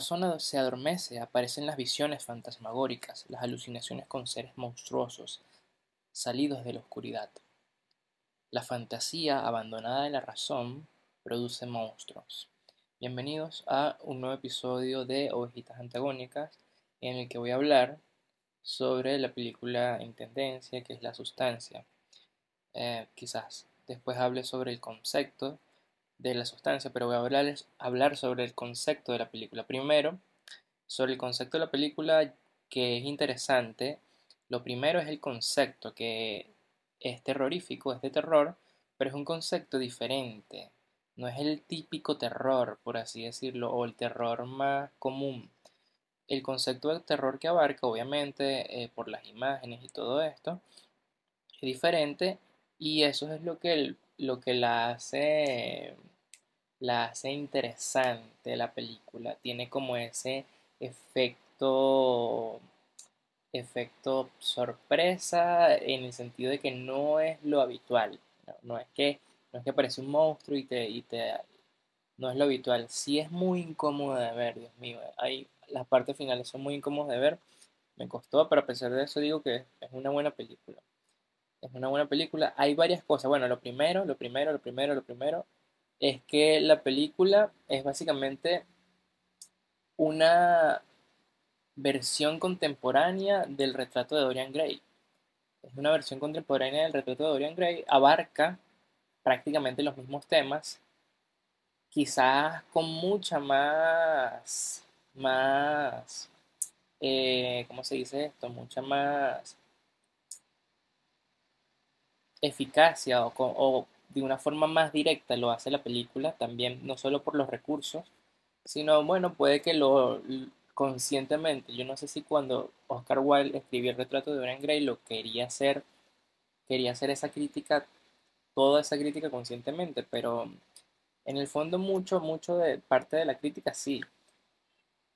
persona se adormece, aparecen las visiones fantasmagóricas, las alucinaciones con seres monstruosos, salidos de la oscuridad. La fantasía abandonada de la razón produce monstruos. Bienvenidos a un nuevo episodio de Ovejitas Antagónicas, en el que voy a hablar sobre la película en tendencia, que es La Sustancia. Quizás después hable sobre el concepto de la sustancia, pero voy a hablar sobre el concepto de la película. Primero, sobre el concepto de la película, que es interesante. Lo primero es el concepto, que es terrorífico, es de terror, pero es un concepto diferente. No es el típico terror, por así decirlo, o el terror más común. El concepto de terror que abarca, obviamente, por las imágenes y todo esto, es diferente, y eso es lo que la hace interesante la película. Tiene como ese efecto, efecto sorpresa, en el sentido de que no es lo habitual. No es que aparece un monstruo no es lo habitual. Sí es muy incómodo de ver, Dios mío. Las partes finales son muy incómodas de ver. Me costó, pero a pesar de eso digo que es una buena película. Es una buena película. Hay varias cosas. Bueno, lo primero es que la película es básicamente una versión contemporánea del retrato de Dorian Gray. Es una versión contemporánea del retrato de Dorian Gray. Abarca prácticamente los mismos temas, quizás con mucha más, ¿cómo se dice esto? Mucha más eficacia o de una forma más directa lo hace la película, también no solo por los recursos, sino bueno, puede que conscientemente, yo no sé si cuando Oscar Wilde escribió el retrato de Dorian Gray lo quería hacer esa crítica, toda esa crítica conscientemente, pero en el fondo mucho de parte de la crítica sí.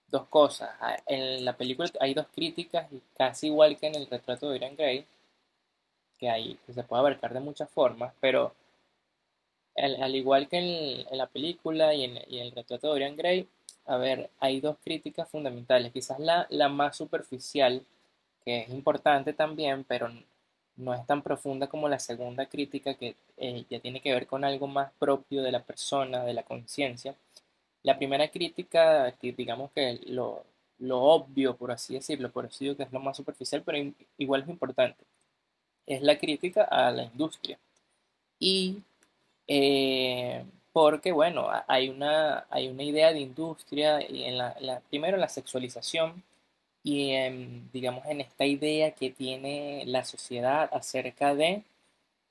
Dos cosas, en la película hay dos críticas y casi igual que en el retrato de Dorian Gray, que se puede abarcar de muchas formas, pero al igual que en la película y en el retrato de Dorian Gray, a ver, hay dos críticas fundamentales. Quizás la más superficial, que es importante también, pero no es tan profunda como la segunda crítica, que ya tiene que ver con algo más propio de la persona, de la conciencia. La primera crítica, que digamos que lo obvio, por así decirlo, por eso digo que es lo más superficial, pero igual es importante, es la crítica a la industria. Y eh, porque, bueno, hay una idea de industria y primero en la sexualización y digamos en esta idea que tiene la sociedad acerca de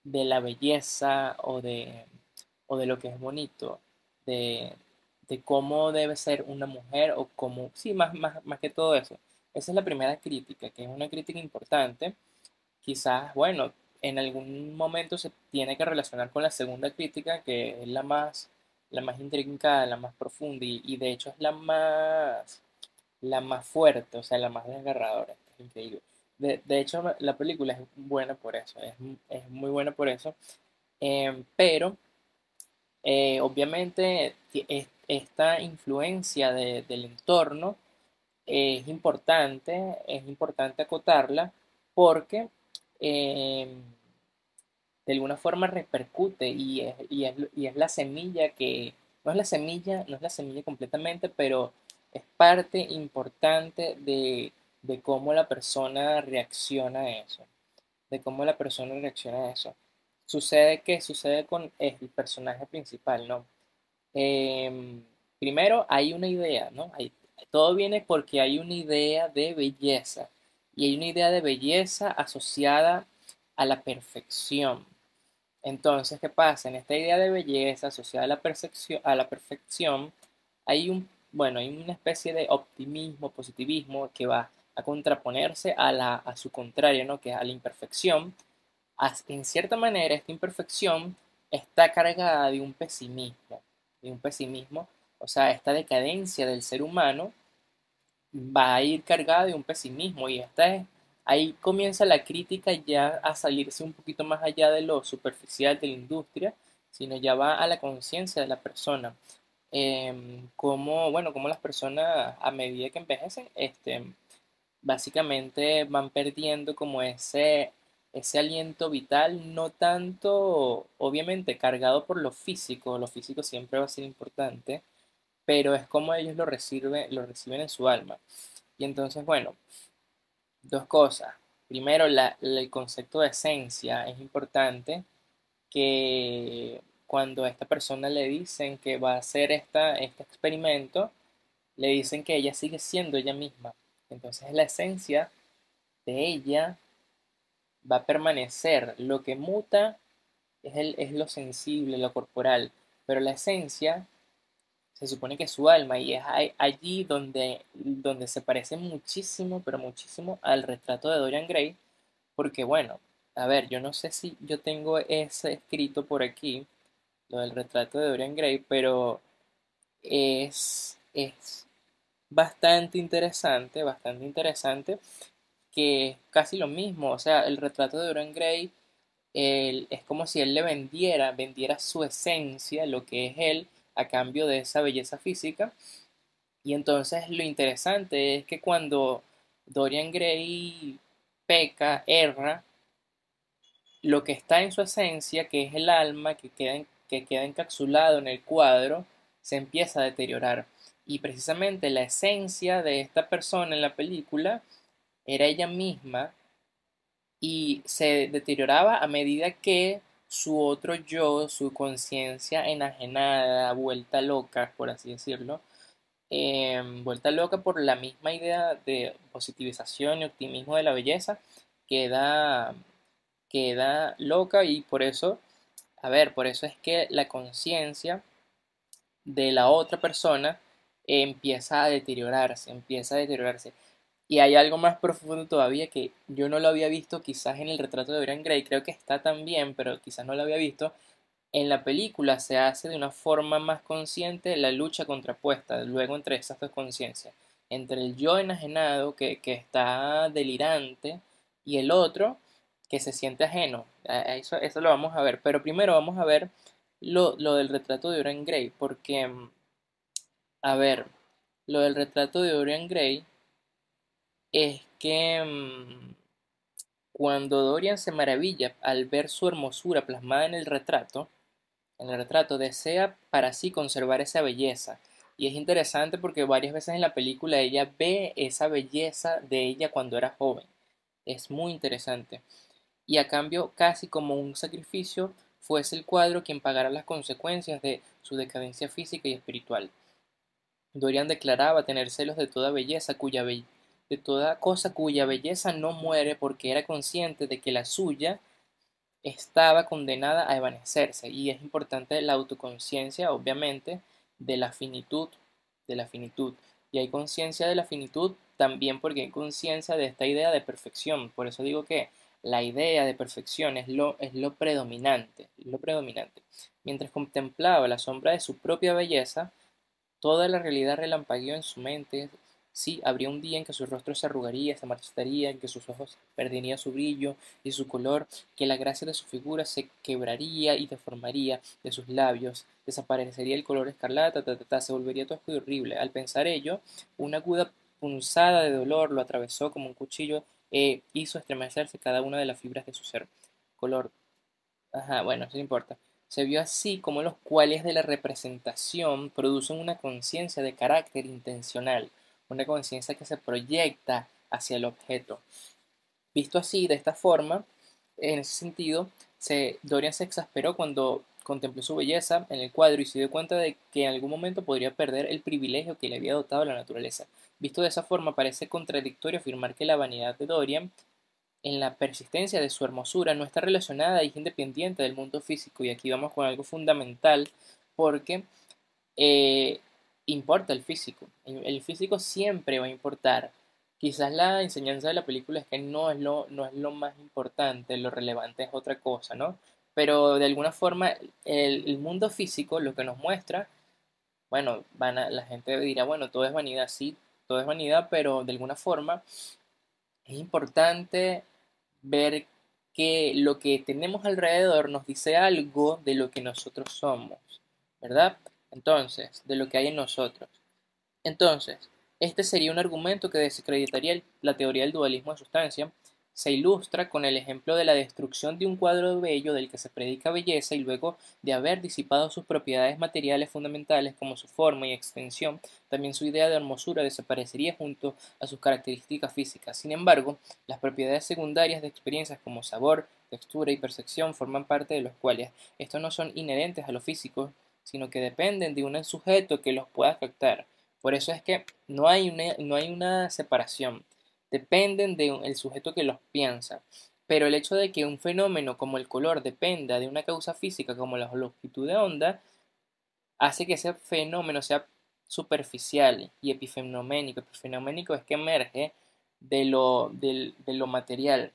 la belleza o de lo que es bonito, de, de cómo debe ser una mujer o cómo, sí, más que todo eso. Esa es la primera crítica, que es una crítica importante. Quizás, bueno, en algún momento se tiene que relacionar con la segunda crítica, que es la más intrincada, la más profunda y de hecho es la más fuerte, o sea, la más desgarradora. Es increíble. De hecho, la película es buena por eso, es muy buena por eso. Pero, obviamente, esta influencia del entorno es importante acotarla porque eh, de alguna forma repercute y es la semilla que, no es la semilla completamente, pero es parte importante de cómo la persona reacciona a eso, de cómo la persona reacciona a eso. ¿Qué sucede con el personaje principal, no? Em, Primero hay una idea, ¿no? Todo viene porque hay una idea de belleza y hay una idea de belleza asociada a la perfección. Entonces, ¿qué pasa? En esta idea de belleza asociada a la perfección, bueno, hay una especie de optimismo, positivismo que va a contraponerse a su contrario, ¿no? Que es a la imperfección. En cierta manera, esta imperfección está cargada de un pesimismo, o sea, esta decadencia del ser humano va a ir cargada de un pesimismo y ahí comienza la crítica ya a salirse un poquito más allá de lo superficial de la industria, sino ya va a la conciencia de la persona. cómo las personas a medida que envejecen, básicamente van perdiendo como ese aliento vital, no tanto, obviamente, cargado por lo físico siempre va a ser importante, pero es como ellos lo reciben en su alma. Y entonces, bueno, dos cosas. Primero, el concepto de esencia es importante, que cuando a esta persona le dicen que va a hacer este experimento, le dicen que ella sigue siendo ella misma. Entonces la esencia de ella va a permanecer. Lo que muta es lo sensible, lo corporal, pero la esencia se supone que es su alma y es allí donde se parece muchísimo, pero muchísimo al retrato de Dorian Gray, porque bueno, a ver, yo no sé si yo tengo ese escrito por aquí, lo del retrato de Dorian Gray, pero es bastante interesante, que es casi lo mismo, o sea, el retrato de Dorian Gray, es como si él vendiera su esencia, lo que es él, a cambio de esa belleza física. Y entonces lo interesante es que cuando Dorian Gray peca, erra, lo que está en su esencia, que es el alma, que queda encapsulado en el cuadro, se empieza a deteriorar. Y precisamente la esencia de esta persona en la película era ella misma, y se deterioraba a medida que su otro yo, su conciencia enajenada, vuelta loca, por así decirlo, vuelta loca por la misma idea de positivización y optimismo de la belleza, queda, queda loca. Y por eso, a ver, por eso es que la conciencia de la otra persona empieza a deteriorarse. Y hay algo más profundo todavía que yo no lo había visto quizás en el retrato de Dorian Gray, creo que está también, pero quizás no lo había visto. En la película se hace de una forma más consciente la lucha contrapuesta, luego entre esas dos conciencias, entre el yo enajenado que está delirante y el otro que se siente ajeno. Eso lo vamos a ver, pero primero vamos a ver lo del retrato de Dorian Gray, porque, a ver, lo del retrato de Dorian Gray es que cuando Dorian se maravilla al ver su hermosura plasmada en el retrato desea para sí conservar esa belleza. Y es interesante porque varias veces en la película ella ve esa belleza de ella cuando era joven. Es muy interesante. Y a cambio, casi como un sacrificio, fuese el cuadro quien pagara las consecuencias de su decadencia física y espiritual. Dorian declaraba tener celos de toda belleza de toda cosa cuya belleza no muere, porque era consciente de que la suya estaba condenada a evanecerse. Y es importante la autoconciencia, obviamente, de la finitud, de la finitud. Y hay conciencia de la finitud también porque hay conciencia de esta idea de perfección. Por eso digo que la idea de perfección es lo predominante, es lo predominante. Mientras contemplaba la sombra de su propia belleza, toda la realidad relampagueó en su mente. Sí, habría un día en que su rostro se arrugaría, se marchitaría, en que sus ojos perderían su brillo y su color, que la gracia de su figura se quebraría y deformaría de sus labios, desaparecería el color escarlata, se volvería tosco y horrible. Al pensar ello, una aguda punzada de dolor lo atravesó como un cuchillo e hizo estremecerse cada una de las fibras de su ser. Color. Ajá, bueno, eso no importa. Se vio así como los cuales de la representación producen una conciencia de carácter intencional, una conciencia que se proyecta hacia el objeto. Visto así, de esta forma, en ese sentido, Dorian se exasperó cuando contempló su belleza en el cuadro y se dio cuenta de que en algún momento podría perder el privilegio que le había dotado la naturaleza. Visto de esa forma, parece contradictorio afirmar que la vanidad de Dorian en la persistencia de su hermosura no está relacionada y es independiente del mundo físico. Y aquí vamos con algo fundamental, porque eh, importa el físico. El físico siempre va a importar. Quizás la enseñanza de la película es que no es lo más importante, lo relevante es otra cosa, ¿no? Pero de alguna forma el mundo físico lo que nos muestra, bueno, la gente dirá, bueno, todo es vanidad, sí, todo es vanidad, pero de alguna forma es importante ver que lo que tenemos alrededor nos dice algo de lo que nosotros somos, ¿verdad? entonces, de lo que hay en nosotros. Entonces, este sería un argumento que desacreditaría la teoría del dualismo de sustancia. Se ilustra con el ejemplo de la destrucción de un cuadro bello del que se predica belleza y luego de haber disipado sus propiedades materiales fundamentales como su forma y extensión, también su idea de hermosura desaparecería junto a sus características físicas. Sin embargo, las propiedades secundarias de experiencias como sabor, textura y percepción forman parte de los cuales estos no son inherentes a lo físico, sino que dependen de un sujeto que los pueda captar. Por eso es que no hay una separación. Dependen del sujeto que los piensa. Pero el hecho de que un fenómeno como el color dependa de una causa física como la longitud de onda hace que ese fenómeno sea superficial y epifenoménico. Epifenoménico es que emerge de lo material,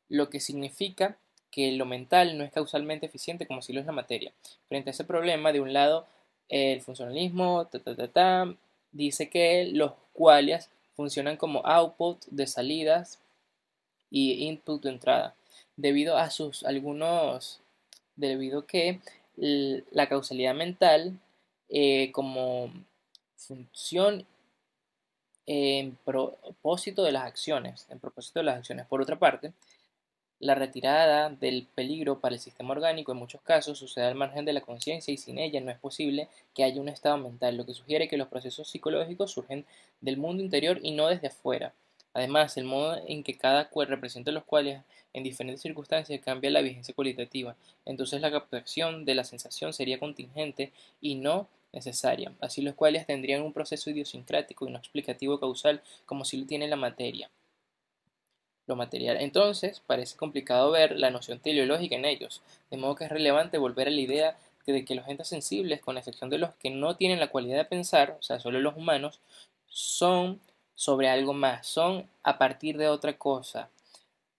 lo que significa que lo mental no es causalmente eficiente como si lo es la materia. Frente a ese problema, de un lado, el funcionalismo dice que los qualia funcionan como output de salidas y input de entrada, debido a sus algunos, debido que la causalidad mental como función en propósito de las acciones, en propósito de las acciones. Por otra parte, la retirada del peligro para el sistema orgánico en muchos casos sucede al margen de la conciencia y sin ella no es posible que haya un estado mental, lo que sugiere que los procesos psicológicos surgen del mundo interior y no desde afuera. Además, el modo en que cada cual representa los cuales en diferentes circunstancias cambia la vigencia cualitativa. Entonces la captación de la sensación sería contingente y no necesaria. Así los cuales tendrían un proceso idiosincrático y no explicativo causal como si lo tiene la materia lo material. Entonces, parece complicado ver la noción teleológica en ellos, de modo que es relevante volver a la idea de que los entes sensibles, con excepción de los que no tienen la cualidad de pensar, o sea, solo los humanos, son sobre algo más, son a partir de otra cosa,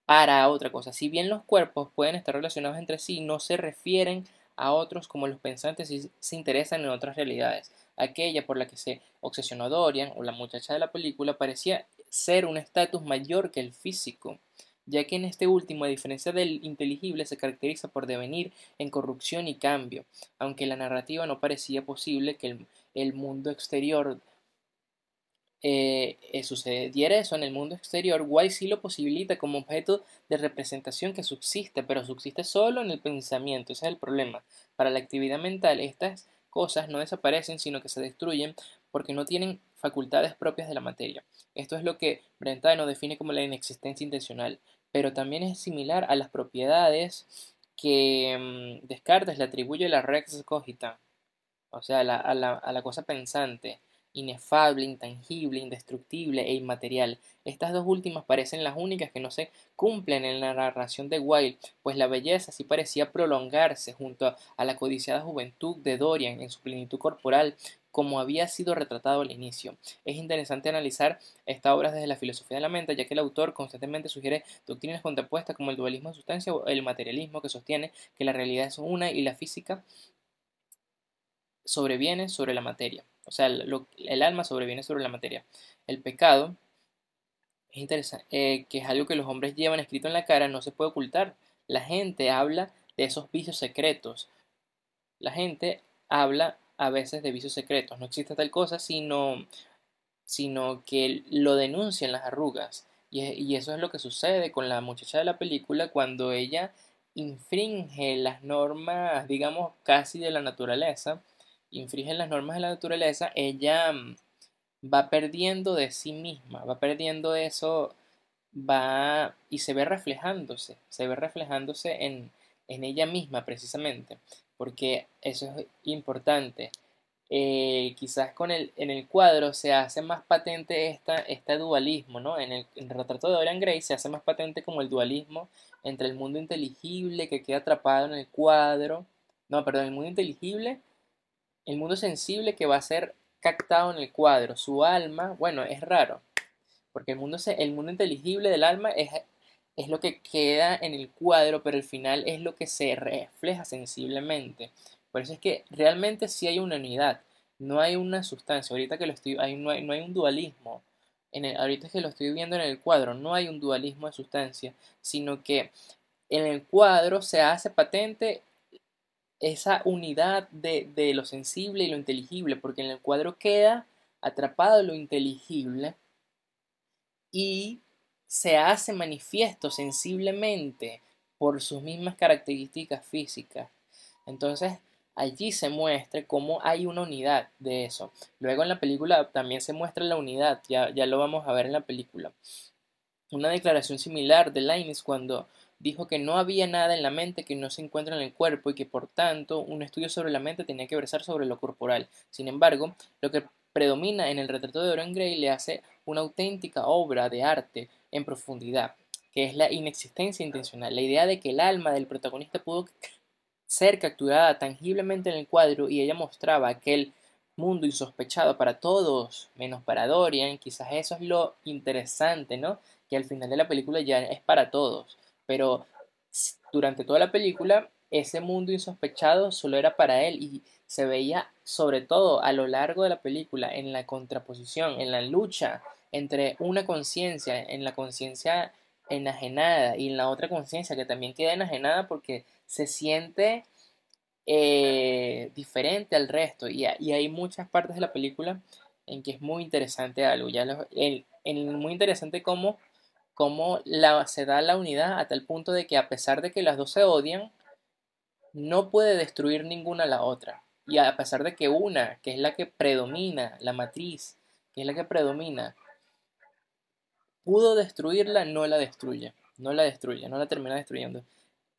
para otra cosa. Si bien los cuerpos pueden estar relacionados entre sí, no se refieren a otros como los pensantes y se interesan en otras realidades. Aquella por la que se obsesionó Dorian, o la muchacha de la película, parecía ser un estatus mayor que el físico, ya que en este último, a diferencia del inteligible, se caracteriza por devenir en corrupción y cambio, aunque la narrativa no parecía posible que el mundo exterior sucediera eso en el mundo exterior. Wise sí lo posibilita como objeto de representación que subsiste, pero subsiste solo en el pensamiento. Ese es el problema. Para la actividad mental, estas cosas no desaparecen, sino que se destruyen porque no tienen facultades propias de la materia. Esto es lo que Brentano define como la inexistencia intencional, pero también es similar a las propiedades que Descartes le atribuye a la res cogita, o sea, a la cosa pensante, inefable, intangible, indestructible e inmaterial. Estas dos últimas parecen las únicas que no se cumplen en la narración de Wilde, pues la belleza sí parecía prolongarse junto a la codiciada juventud de Dorian en su plenitud corporal, como había sido retratado al inicio. Es interesante analizar esta obra desde la filosofía de la mente, ya que el autor constantemente sugiere doctrinas contrapuestas como el dualismo de sustancia o el materialismo, que sostiene que la realidad es una y la física sobreviene sobre la materia. O sea, el alma sobreviene sobre la materia. El pecado es interesante, que es algo que los hombres llevan escrito en la cara, no se puede ocultar. La gente habla de esos vicios secretos. La gente habla a veces de vicios secretos. No existe tal cosa, sino que lo denuncian las arrugas. Y eso es lo que sucede con la muchacha de la película cuando ella infringe las normas, digamos, casi de la naturaleza, infringe las normas de la naturaleza, ella va perdiendo de sí misma, va perdiendo eso, va y se ve reflejándose en ella misma precisamente, porque eso es importante. Quizás en el cuadro se hace más patente este dualismo, ¿no? En el retrato de Dorian Gray se hace más patente como el dualismo entre el mundo inteligible que queda atrapado en el cuadro, no, perdón, el mundo inteligible, el mundo sensible que va a ser captado en el cuadro, su alma, bueno, es raro, porque el mundo inteligible del alma es lo que queda en el cuadro, pero al final es lo que se refleja sensiblemente. Por eso es que realmente sí hay una unidad, no hay una sustancia. Ahorita que no hay un dualismo. Ahorita que lo estoy viendo en el cuadro, no hay un dualismo de sustancia, sino que en el cuadro se hace patente esa unidad de lo sensible y lo inteligible, porque en el cuadro queda atrapado lo inteligible y se hace manifiesto sensiblemente por sus mismas características físicas. Entonces, allí se muestra cómo hay una unidad de eso. Luego en la película también se muestra la unidad, ya lo vamos a ver en la película. Una declaración similar de Lainis cuando dijo que no había nada en la mente que no se encuentra en el cuerpo y que por tanto un estudio sobre la mente tenía que versar sobre lo corporal. Sin embargo, lo que predomina en el retrato de Dorian Gray le hace una auténtica obra de arte en profundidad, que es la inexistencia intencional, la idea de que el alma del protagonista pudo ser capturada tangiblemente en el cuadro y ella mostraba aquel mundo insospechado para todos, menos para Dorian. Quizás eso es lo interesante, ¿no? Que al final de la película ya es para todos, pero durante toda la película ese mundo insospechado solo era para él y se veía sobre todo a lo largo de la película en la contraposición, en la lucha entre una conciencia, en la conciencia enajenada y en la otra conciencia que también queda enajenada porque se siente diferente al resto y hay muchas partes de la película en que es muy interesante algo, muy interesante cómo se da la unidad a tal punto de que a pesar de que las dos se odian, no puede destruir ninguna a la otra. Y a pesar de que una, que es la que predomina, la matriz, que es la que predomina, pudo destruirla, no la destruye. No la destruye, no la termina destruyendo.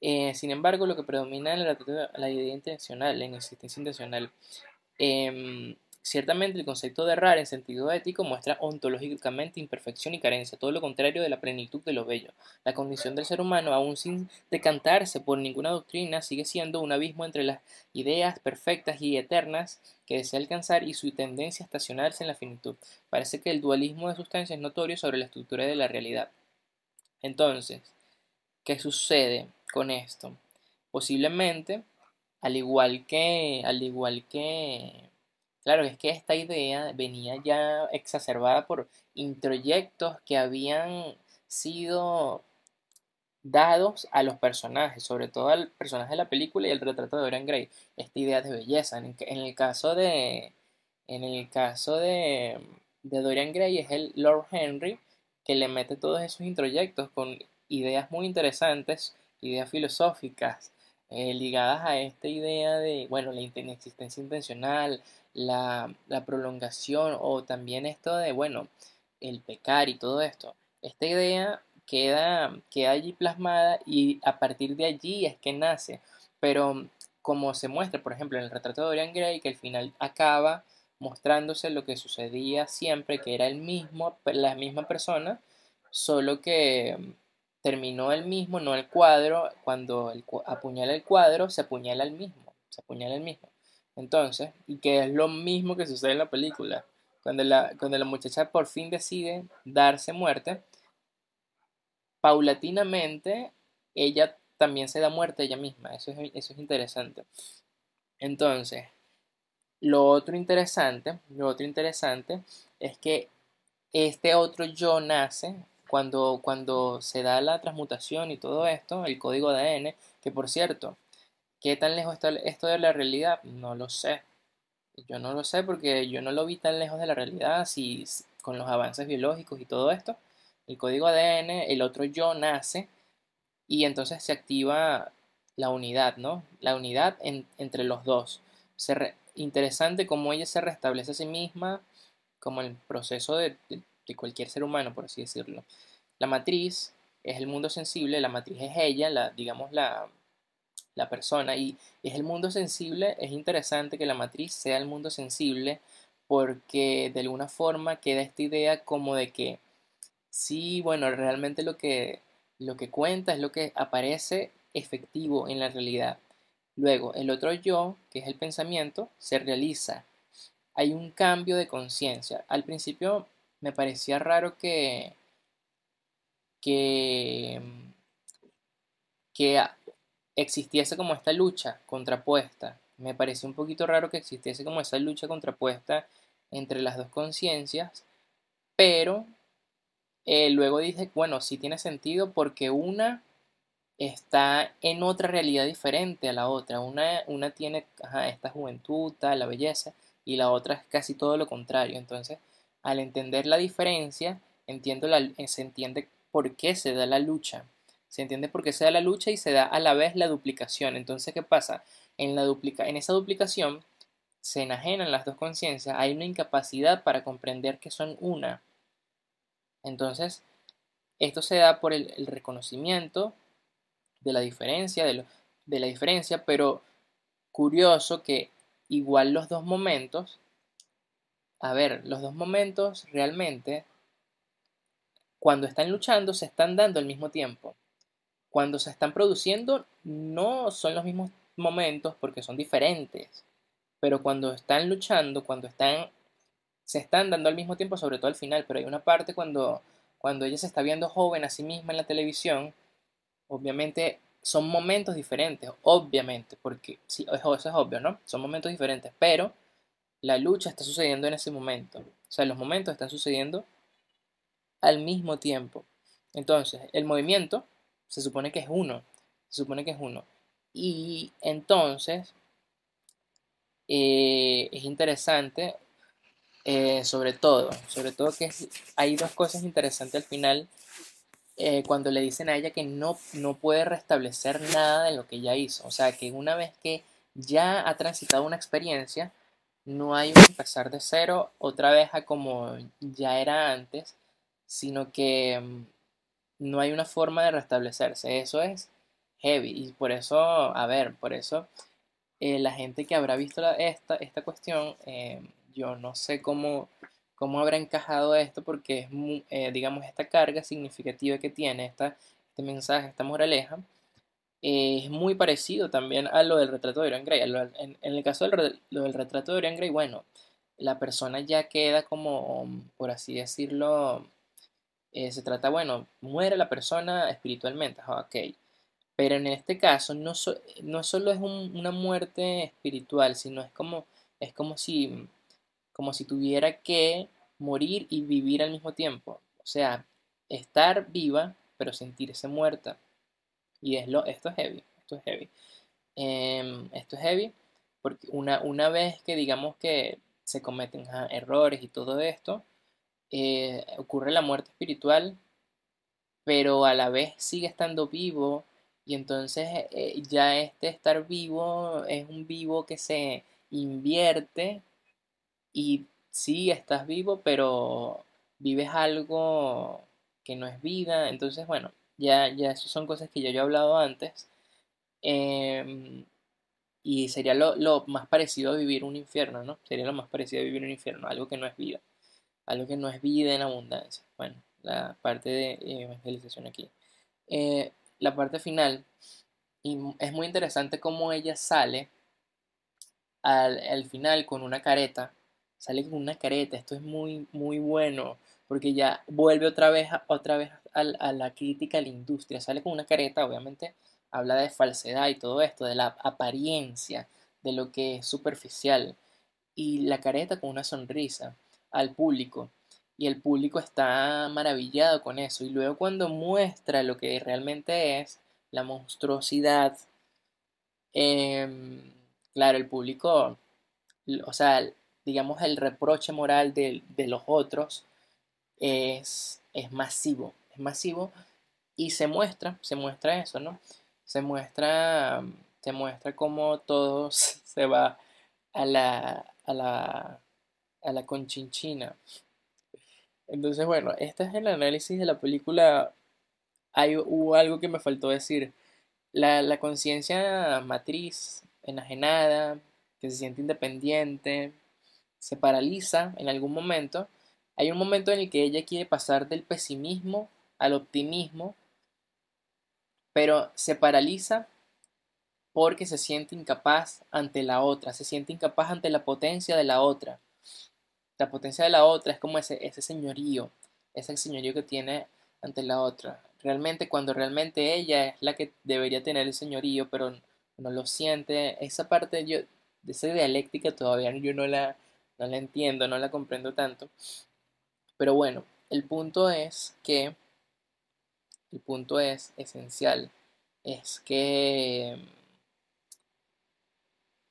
Sin embargo, lo que predomina en la idea intencional, en existencia intencional. Ciertamente el concepto de errar en sentido ético muestra ontológicamente imperfección y carencia, todo lo contrario de la plenitud de lo bello. La condición del ser humano, aún sin decantarse por ninguna doctrina, sigue siendo un abismo entre las ideas perfectas y eternas que desea alcanzar y su tendencia a estacionarse en la finitud. Parece que el dualismo de sustancia es notorio sobre la estructura de la realidad. Entonces, ¿qué sucede con esto? Posiblemente, claro, es que esta idea venía ya exacerbada por introyectos que habían sido dados a los personajes, sobre todo al personaje de la película y el retrato de Dorian Gray, esta idea de belleza. En el caso de Dorian Gray es el Lord Henry que le mete todos esos introyectos con ideas muy interesantes, ideas filosóficas, ligadas a esta idea de, bueno, la inexistencia intencional, la prolongación o también esto de, bueno, el pecar y todo esto. Esta idea queda allí plasmada y a partir de allí es que nace. Pero como se muestra, por ejemplo, en el retrato de Dorian Gray, que al final acaba mostrándose lo que sucedía siempre, que era la misma persona, solo que terminó el mismo, no el cuadro. Cuando apuñala el cuadro, se apuñala el mismo, se apuñala el mismo. Entonces, y que es lo mismo que sucede en la película. Cuando la muchacha por fin decide darse muerte, paulatinamente ella también se da muerte ella misma. Eso es interesante. Entonces, lo otro interesante es que este otro yo nace cuando se da la transmutación y todo esto, el código ADN, que por cierto, ¿qué tan lejos está esto de la realidad? No lo sé. Yo no lo sé porque yo no lo vi tan lejos de la realidad, si con los avances biológicos y todo esto, el código ADN, el otro yo nace y entonces se activa la unidad, ¿no? La unidad entre los dos. Interesante cómo ella se restablece a sí misma, como el proceso de cualquier ser humano, por así decirlo. La matriz es el mundo sensible, la matriz es ella, digamos la persona, y es el mundo sensible. Es interesante que la matriz sea el mundo sensible porque de alguna forma queda esta idea como de que sí, bueno, realmente lo que cuenta es lo que aparece efectivo en la realidad. Luego, el otro yo, que es el pensamiento, se realiza. Hay un cambio de conciencia. Al principio me parecía raro que, que existiese como esta lucha contrapuesta. Me pareció un poquito raro que existiese como esa lucha contrapuesta entre las dos conciencias, pero luego dije, bueno, sí tiene sentido porque una está en otra realidad diferente a la otra. Una tiene ajá, esta juventud, tal, la belleza, y la otra es casi todo lo contrario. Entonces, al entender la diferencia, se entiende por qué se da la lucha. Se entiende por qué se da la lucha y se da a la vez la duplicación. Entonces, ¿qué pasa? En esa duplicación se enajenan las dos conciencias, hay una incapacidad para comprender que son una. Entonces, esto se da por el reconocimiento de la diferencia, de la diferencia, pero curioso que igual los dos momentos, a ver, los dos momentos realmente, cuando están luchando, se están dando al mismo tiempo. Cuando se están produciendo, no son los mismos momentos porque son diferentes. Pero cuando están luchando, se están dando al mismo tiempo, sobre todo al final. Pero hay una parte cuando ella se está viendo joven a sí misma en la televisión. Obviamente son momentos diferentes, obviamente, porque sí, eso es obvio, ¿no? Son momentos diferentes, pero la lucha está sucediendo en ese momento. O sea, los momentos están sucediendo al mismo tiempo. Entonces, el movimiento se supone que es uno, se supone que es uno. Y entonces es interesante, sobre todo que hay dos cosas interesantes al final cuando le dicen a ella que no puede restablecer nada de lo que ya hizo. O sea, que una vez que ya ha transitado una experiencia, no hay un empezar de cero otra vez a como ya era antes, sino que no hay una forma de restablecerse. Eso es heavy. Y por eso, a ver, por eso la gente que habrá visto esta cuestión, yo no sé cómo habrá encajado esto, porque es, digamos, esta carga significativa que tiene este mensaje, esta moraleja, es muy parecido también a lo del retrato de Dorian Gray. En el caso lo del retrato de Dorian Gray, bueno, la persona ya queda como, por así decirlo, se trata, bueno, muere la persona espiritualmente, ajá, ok. Pero en este caso no solo es una muerte espiritual, sino es como si tuviera que morir y vivir al mismo tiempo. O sea, estar viva, pero sentirse muerta. Y esto es heavy, esto es heavy. Esto es heavy porque una vez que digamos que se cometen errores y todo esto, ocurre la muerte espiritual, pero a la vez sigue estando vivo y entonces ya este estar vivo es un vivo que se invierte y sí estás vivo, pero vives algo que no es vida, entonces bueno, ya eso son cosas que ya yo he hablado antes em, y sería lo más parecido a vivir un infierno, ¿no? Sería lo más parecido a vivir un infierno, algo que no es vida, algo que no es vida en abundancia. Bueno, la parte de evangelización aquí. La parte final, y es muy interesante cómo ella sale al final con una careta, sale con una careta, esto es muy, muy bueno, porque ya vuelve otra vez a la crítica a la industria, sale con una careta, obviamente habla de falsedad y todo esto, de la apariencia, de lo que es superficial, y la careta con una sonrisa al público. Y el público está maravillado con eso. Y luego cuando muestra lo que realmente es la monstruosidad, claro, el público, o sea, digamos el reproche moral de los otros es masivo y se muestra eso, ¿no? Se muestra, se muestra cómo todo se va a la conchinchina. Entonces, bueno, este es el análisis de la película. Hubo algo que me faltó decir. La conciencia matriz, enajenada, que se siente independiente, se paraliza en algún momento. Hay un momento en el que ella quiere pasar del pesimismo al optimismo, pero se paraliza porque se siente incapaz ante la otra, se siente incapaz ante la potencia de la otra. La potencia de la otra es como ese señorío que tiene ante la otra. Realmente, cuando realmente ella es la que debería tener el señorío, pero no lo siente, esa parte de esa dialéctica todavía yo no la entiendo, no la comprendo tanto. Pero bueno, el punto es esencial, es que,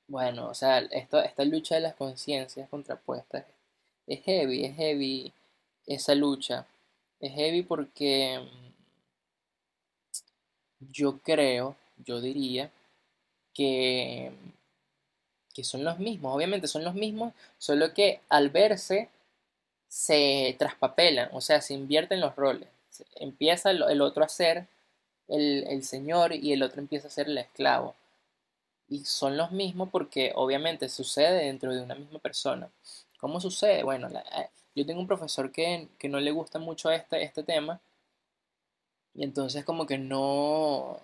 bueno, o sea, esta lucha de las conciencias contrapuestas es heavy esa lucha. Es heavy porque yo creo, yo diría que, que son los mismos, obviamente son los mismos, solo que al verse se traspapelan, o sea, se invierten los roles. Empieza el otro a ser el señor y el otro empieza a ser el esclavo. Y son los mismos porque obviamente sucede dentro de una misma persona. ¿Cómo sucede? Bueno, yo tengo un profesor que no le gusta mucho este tema y entonces como que no,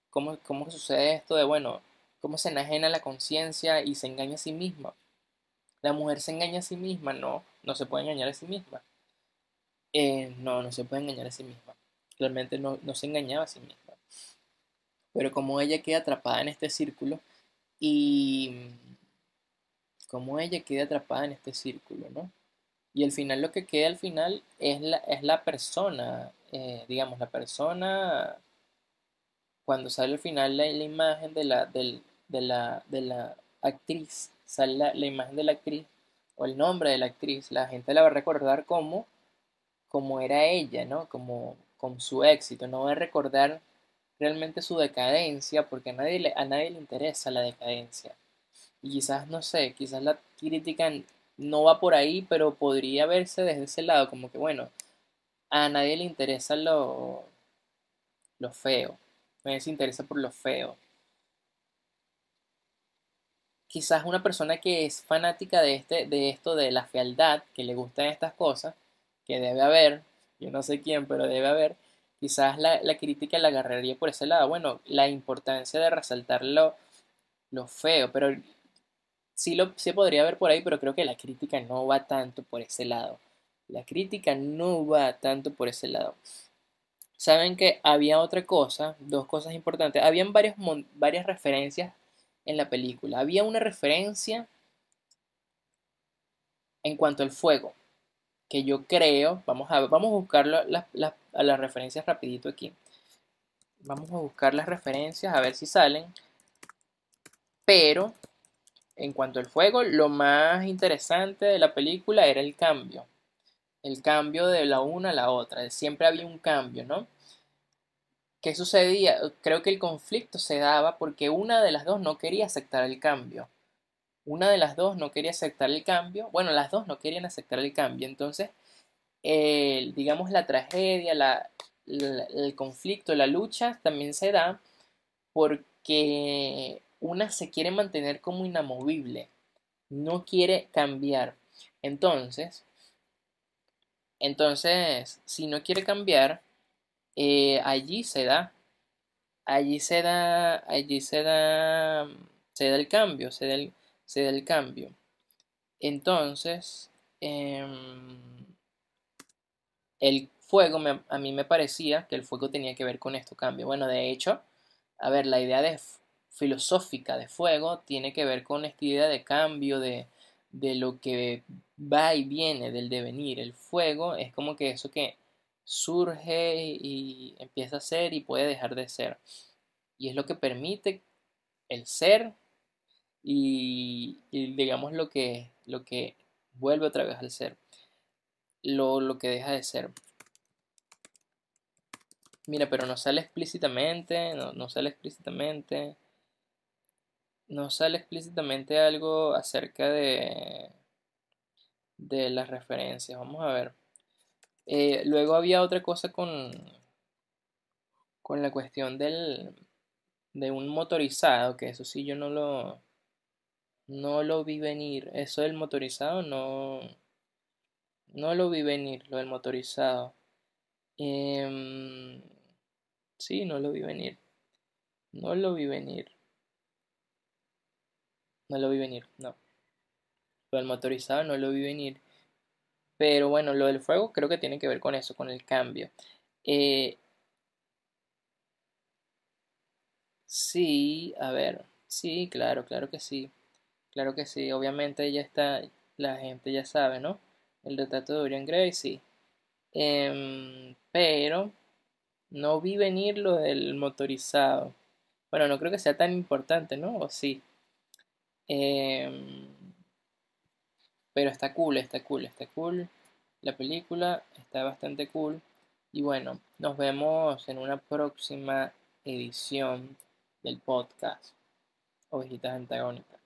¿cómo sucede esto de, bueno, cómo se enajena la conciencia y se engaña a sí misma? La mujer se engaña a sí misma, no, no se puede engañar a sí misma. No, no se puede engañar a sí misma. Realmente no se engañaba a sí misma. Pero como ella queda atrapada en este círculo y como ella queda atrapada en este círculo, ¿no? Y al final lo que queda al final es la persona, digamos, la persona, cuando sale al final la imagen de la actriz, sale la imagen de la actriz o el nombre de la actriz, la gente la va a recordar como era ella, ¿no? Como con su éxito, no va a recordar realmente su decadencia, porque a nadie le interesa la decadencia. Y quizás, no sé, quizás la crítica no va por ahí, pero podría verse desde ese lado, como que, bueno, a nadie le interesa lo feo, nadie se interesa por lo feo. Quizás una persona que es fanática de esto, de la fealdad, que le gustan estas cosas, que debe haber, yo no sé quién, pero debe haber, quizás la crítica la agarraría por ese lado. Bueno, la importancia de resaltar lo feo, pero sí podría haber por ahí, pero creo que la crítica no va tanto por ese lado. La crítica no va tanto por ese lado. Saben que había otra cosa, dos cosas importantes. Habían varias referencias en la película. Había una referencia en cuanto al fuego, que yo creo, vamos a buscar a las referencias rapidito aquí. Vamos a buscar las referencias a ver si salen. Pero en cuanto al fuego, lo más interesante de la película era el cambio. El cambio de la una a la otra. Siempre había un cambio, ¿no? ¿Qué sucedía? Creo que el conflicto se daba porque una de las dos no quería aceptar el cambio. Una de las dos no quería aceptar el cambio. Bueno, las dos no querían aceptar el cambio. Entonces, digamos, la tragedia, el conflicto, la lucha también se da porque una se quiere mantener como inamovible, no quiere cambiar. Entonces, si no quiere cambiar, allí se da, se da el cambio, se da el cambio. Entonces, el fuego, a mí me parecía que el fuego tenía que ver con esto cambio. Bueno, de hecho, a ver, la idea filosófica de fuego tiene que ver con esta idea de cambio, de lo que va y viene, del devenir. El fuego es como que eso que surge y empieza a ser y puede dejar de ser. Y es lo que permite el ser y digamos lo que vuelve otra vez al ser, lo que deja de ser. Mira, pero no sale explícitamente, no sale explícitamente, no sale explícitamente algo acerca de las referencias. Vamos a ver. Luego había otra cosa con la cuestión de un motorizado, que eso sí yo no lo vi venir. Eso del motorizado no lo vi venir, lo del motorizado. Em, sí, no lo vi venir. No lo vi venir. No lo vi venir, no. Lo del motorizado no lo vi venir. Pero bueno, lo del fuego creo que tiene que ver con eso, con el cambio. Eh, sí, a ver, sí, claro, claro que sí. Claro que sí, obviamente ya está, la gente ya sabe, ¿no? El retrato de Dorian Gray, sí. Pero No vi venir lo del motorizado. Bueno, no creo que sea tan importante, ¿no? O sí. Em, pero está cool, está cool, está cool. La película está bastante cool. Y bueno, nos vemos en una próxima edición del podcast Ovejitas Antagónicas.